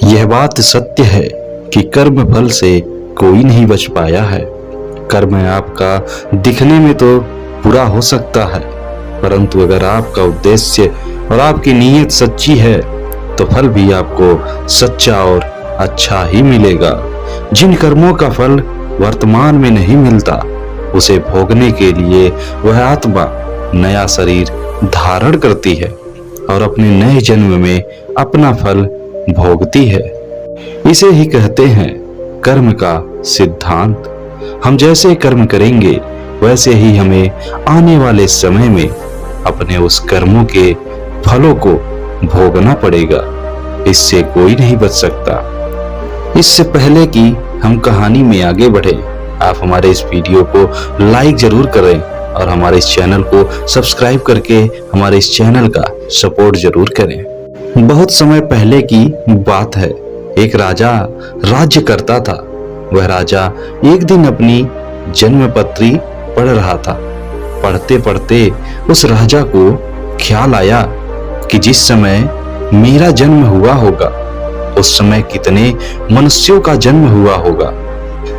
यह बात सत्य है कि कर्म फल से कोई नहीं बच पाया है। कर्म आपका दिखने में तो बुरा हो सकता है, परंतु अगर आपका उद्देश्य और आपकी नीयत सच्ची है तो फल भी आपको सच्चा और अच्छा ही मिलेगा। जिन कर्मों का फल वर्तमान में नहीं मिलता, उसे भोगने के लिए वह आत्मा नया शरीर धारण करती है और अपने नए जन्म में अपना फल भोगती है। इसे ही कहते हैं कर्म का सिद्धांत। हम जैसे कर्म करेंगे वैसे ही हमें आने वाले समय में अपने उस कर्मों के फलों को भोगना पड़ेगा। इससे कोई नहीं बच सकता। इससे पहले कि हम कहानी में आगे बढ़े, आप हमारे इस वीडियो को लाइक जरूर करें और हमारे इस चैनल को सब्सक्राइब करके हमारे इस चैनल का सपोर्ट जरूर करें। बहुत समय पहले की बात है। एक राजा राज्य करता था। वह राजा एक दिन अपनी जन्मपत्री पढ़ रहा था। पढ़ते पढ़ते उस राजा को ख्याल आया कि जिस समय मेरा जन्म हुआ होगा उस समय कितने मनुष्यों का जन्म हुआ होगा,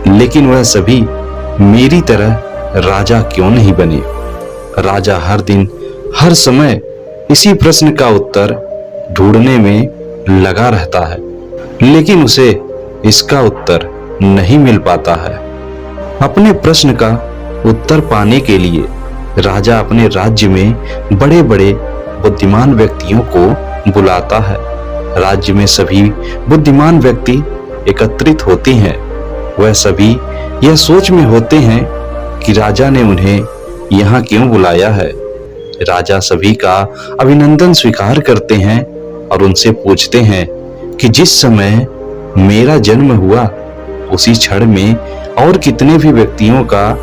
लेकिन वह सभी मेरी तरह राजा क्यों नहीं बने। राजा हर दिन हर समय इसी प्रश्न का उत्तर ढूंढने में लगा रहता है, लेकिन उसे इसका उत्तर नहीं मिल पाता है। अपने प्रश्न का उत्तर पाने के लिए राजा अपने राज्य में बड़े बड़े बुद्धिमान व्यक्तियों को बुलाता है। राज्य में सभी बुद्धिमान व्यक्ति एकत्रित होते हैं। वह सभी यह सोच में होते हैं कि राजा ने उन्हें यहाँ क्यों बुलाया है। राजा सभी का अभिनंदन स्वीकार करते हैं और उनसे पूछते हैं कि जिस समय मेरा जन्म हुआ उसी क्षण में और कितने भी व्यक्तियों का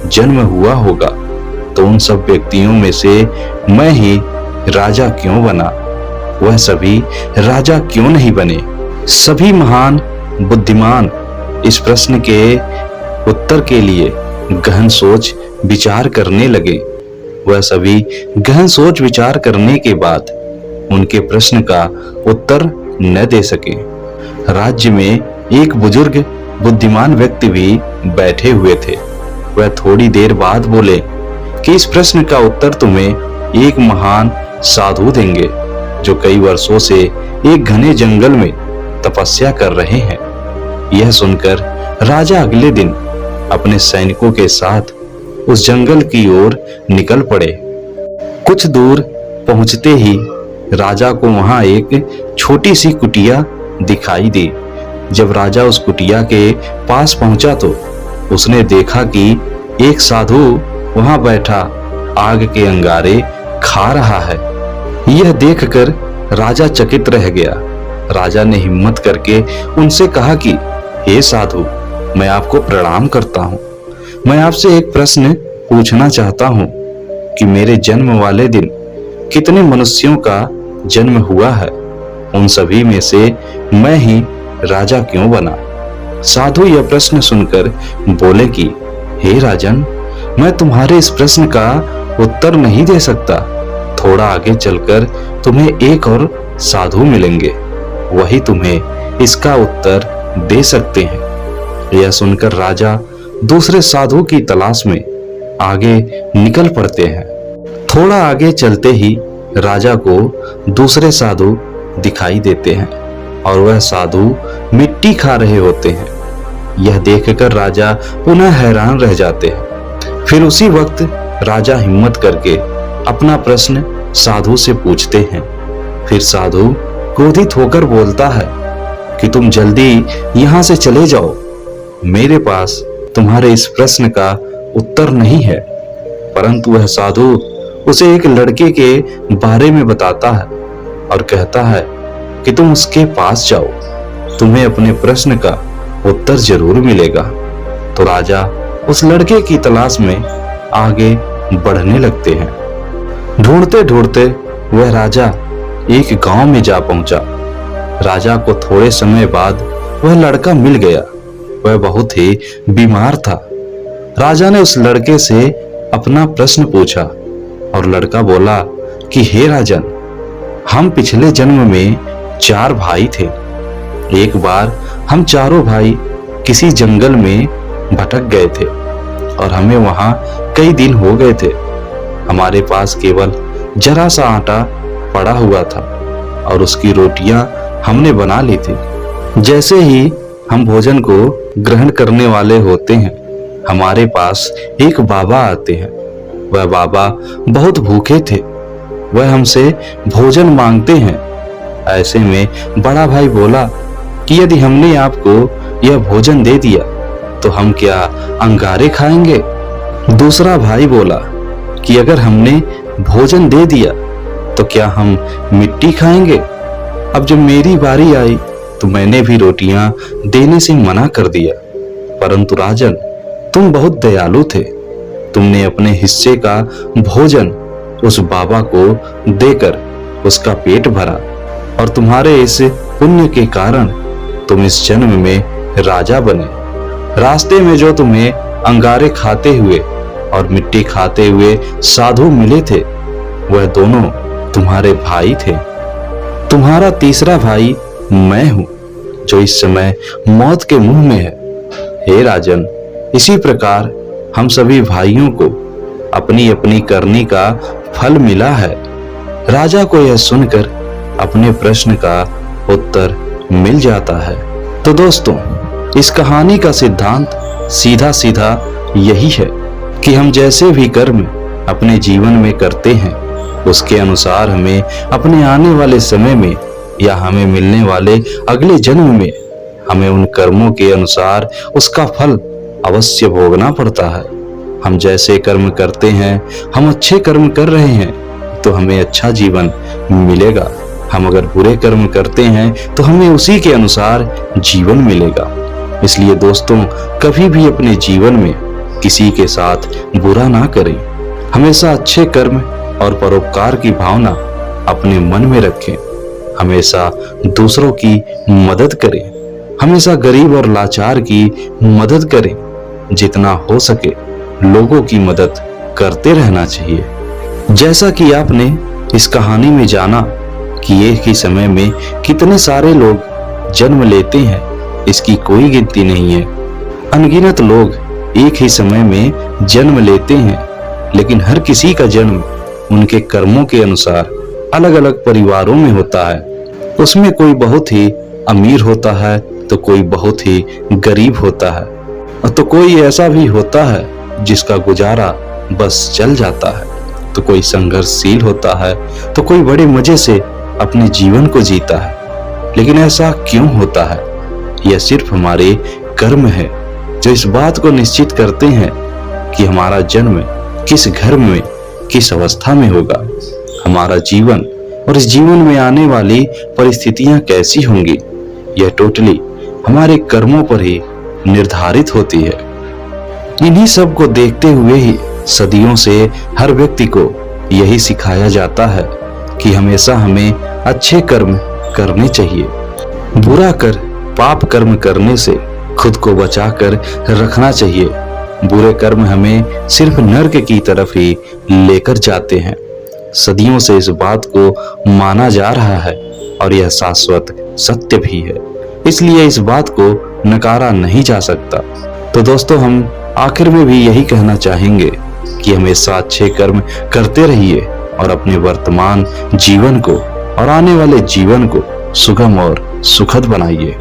जन्म हुआ होगा, तो उन सब व्यक्तियों में से मैं ही राजा क्यों बना। वह सभी राजा क्यों नहीं बने। सभी महान बुद्धिमान इस प्रश्न के उत्तर के लिए गहन सोच विचार करने लगे। वह सभी गहन सोच विचार करने के बाद उनके प्रश्न का उत्तर न दे सके। राज्य में एक बुजुर्ग बुद्धिमान व्यक्ति भी बैठे हुए थे। वह थोड़ी देर बाद बोले कि इस प्रश्न का उत्तर तुम्हें एक महान साधु देंगे जो कई वर्षों से एक घने जंगल में तपस्या कर रहे हैं। यह सुनकर राजा अगले दिन अपने सैनिकों के साथ उस जंगल की ओर निकल पड़े। कुछ दूर पहुंचते ही राजा को वहां एक छोटी सी कुटिया दिखाई दी। जब राजा उस कुटिया के पास पहुंचा तो उसने देखा कि एक साधु वहां बैठा आग के अंगारे खा रहा है। यह देखकर राजा चकित रह गया। राजा ने हिम्मत करके उनसे कहा कि हे साधु, मैं आपको प्रणाम करता हूँ। मैं आपसे एक प्रश्न पूछना चाहता हूँ कि मेरे जन्म वाले दिन कितने मनुष्यों का जन्म हुआ है। उन सभी में से मैं ही राजा क्यों बना। साधु यह प्रश्न सुनकर बोले कि हे राजन, मैं तुम्हारे इस प्रश्न का उत्तर नहीं दे सकता। थोड़ा आगे चलकर तुम्हें एक और साधु मिलेंगे, वही तुम्हें इसका उत्तर दे सकते हैं। यह सुनकर राजा दूसरे साधु की तलाश में आगे निकल पड़ते हैं। थोड़ा आगे चलते ही राजा को दूसरे साधु दिखाई देते हैं और वह साधु मिट्टी खा रहे होते हैं। यह देखकर राजा पुनः हैरान रह जाते हैं। फिर उसी वक्त राजा हिम्मत करके अपना प्रश्न साधु से पूछते हैं। फिर साधु क्रोधित होकर बोलता है कि तुम जल्दी यहाँ से चले जाओ, मेरे पास तुम्हारे इस प्रश्न का उत्तर नहीं है। परंतु वह साधु उसे एक लड़के के बारे में बताता है और कहता है कि तुम उसके पास जाओ, तुम्हें अपने प्रश्न का उत्तर जरूर मिलेगा। तो राजा उस लड़के की तलाश में आगे बढ़ने लगते हैं। ढूंढते ढूंढते वह राजा एक गांव में जा पहुंचा। राजा को थोड़े समय बाद वह लड़का मिल गया। वह बहुत ही बीमार था। राजा ने उस लड़के से अपना प्रश्न पूछा और लड़का बोला कि हे राजन, हम पिछले जन्म में 4 भाई थे। एक बार हम चारों भाई किसी जंगल में भटक गए थे और हमें वहां कई दिन हो गए थे। हमारे पास केवल जरा सा आटा पड़ा हुआ था और उसकी रोटियां हमने बना ली थी। जैसे ही हम भोजन को ग्रहण करने वाले होते हैं, हमारे पास एक बाबा आते हैं। वह बाबा बहुत भूखे थे। वह हमसे भोजन मांगते हैं। ऐसे में बड़ा भाई बोला कि यदि हमने आपको यह भोजन दे दिया तो हम क्या अंगारे खाएंगे? दूसरा भाई बोला कि अगर हमने भोजन दे दिया तो क्या हम मिट्टी खाएंगे? अब जब मेरी बारी आई तो मैंने भी रोटियां देने से मना कर दिया, परंतु राजन, तुम बहुत दयालु थे। तुमने अपने हिस्से का भोजन उस बाबा को देकर उसका पेट भरा और तुम्हारे इस पुण्य के कारण तुम इस जन्म में राजा बने। रास्ते में जो तुम्हें अंगारे खाते हुए और मिट्टी खाते हुए साधु मिले थे, वह दोनों तुम्हारे भाई थे। तुम्हारा तीसरा भाई मैं हूं, जो इस समय मौत के मुंह में है। हे राजन, इसी प्रकार हम सभी भाइयों को अपनी अपनी करनी का फल मिला है। राजा को यह सुनकर अपने प्रश्न का उत्तर मिल जाता है। तो दोस्तों, इस कहानी का सिद्धांत सीधा सीधा यही है कि हम जैसे भी कर्म अपने जीवन में करते हैं, उसके अनुसार हमें अपने आने वाले समय में या हमें मिलने वाले अगले जन्म में हमें उन कर्मों के अनुसार उसका फल अवश्य भोगना पड़ता है। हम जैसे कर्म करते हैं, हम अच्छे कर्म कर रहे हैं तो हमें अच्छा जीवन मिलेगा। हम अगर बुरे कर्म करते हैं तो हमें उसी के अनुसार जीवन मिलेगा। इसलिए दोस्तों, कभी भी अपने जीवन में किसी के साथ बुरा ना करें। हमेशा अच्छे कर्म और परोपकार की भावना अपने मन में रखें। हमेशा दूसरों की मदद करें। हमेशा गरीब और लाचार की मदद करें। जितना हो सके लोगों की मदद करते रहना चाहिए। जैसा कि आपने इस कहानी में जाना कि एक ही समय में कितने सारे लोग जन्म लेते हैं, इसकी कोई गिनती नहीं है। अनगिनत लोग एक ही समय में जन्म लेते हैं, लेकिन हर किसी का जन्म उनके कर्मों के अनुसार अलग अलग परिवारों में होता है। उसमें कोई बहुत ही अमीर होता है तो कोई बहुत ही गरीब होता है, और तो कोई ऐसा भी होता है जिसका गुजारा बस चल जाता है। तो कोई संघर्षशील होता है तो कोई बड़े मजे से अपने जीवन को जीता है। लेकिन ऐसा क्यों होता है? यह सिर्फ हमारे कर्म है जो इस बात को निश्चित करते हैं कि हमारा जन्म किस घर में, किस अवस्था में होगा। हमारा जीवन और इस जीवन में आने वाली परिस्थितियां कैसी होंगी, यह टोटली हमारे कर्मों पर ही निर्धारित होती है। इन्हीं सब को देखते हुए ही सदियों से हर व्यक्ति को यही सिखाया जाता है कि हमेशा हमें अच्छे कर्म करने चाहिए। बुरा कर पाप कर्म करने से खुद को बचाकर रखना चाहिए। बुरे कर्म हमें सिर्फ नर्क की तरफ ही लेकर जाते हैं। सदियों से इस बात को माना जा रहा है और यह शाश्वत सत्य भी है, इसलिए इस बात को नकारा नहीं जा सकता। तो दोस्तों, हम आखिर में भी यही कहना चाहेंगे कि हमेशा अच्छे कर्म करते रहिए और अपने वर्तमान जीवन को और आने वाले जीवन को सुगम और सुखद बनाइए।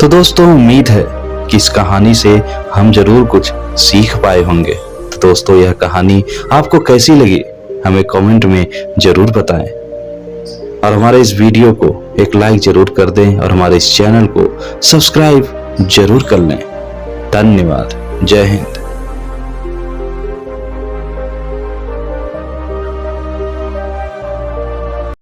तो दोस्तों, उम्मीद है कि इस कहानी से हम जरूर कुछ सीख पाए होंगे। तो दोस्तों, यह कहानी आपको कैसी लगी हमें कमेंट में जरूर बताएं और हमारे इस वीडियो को एक लाइक जरूर कर दें और हमारे इस चैनल को सब्सक्राइब जरूर कर लें। धन्यवाद। जय हिंद।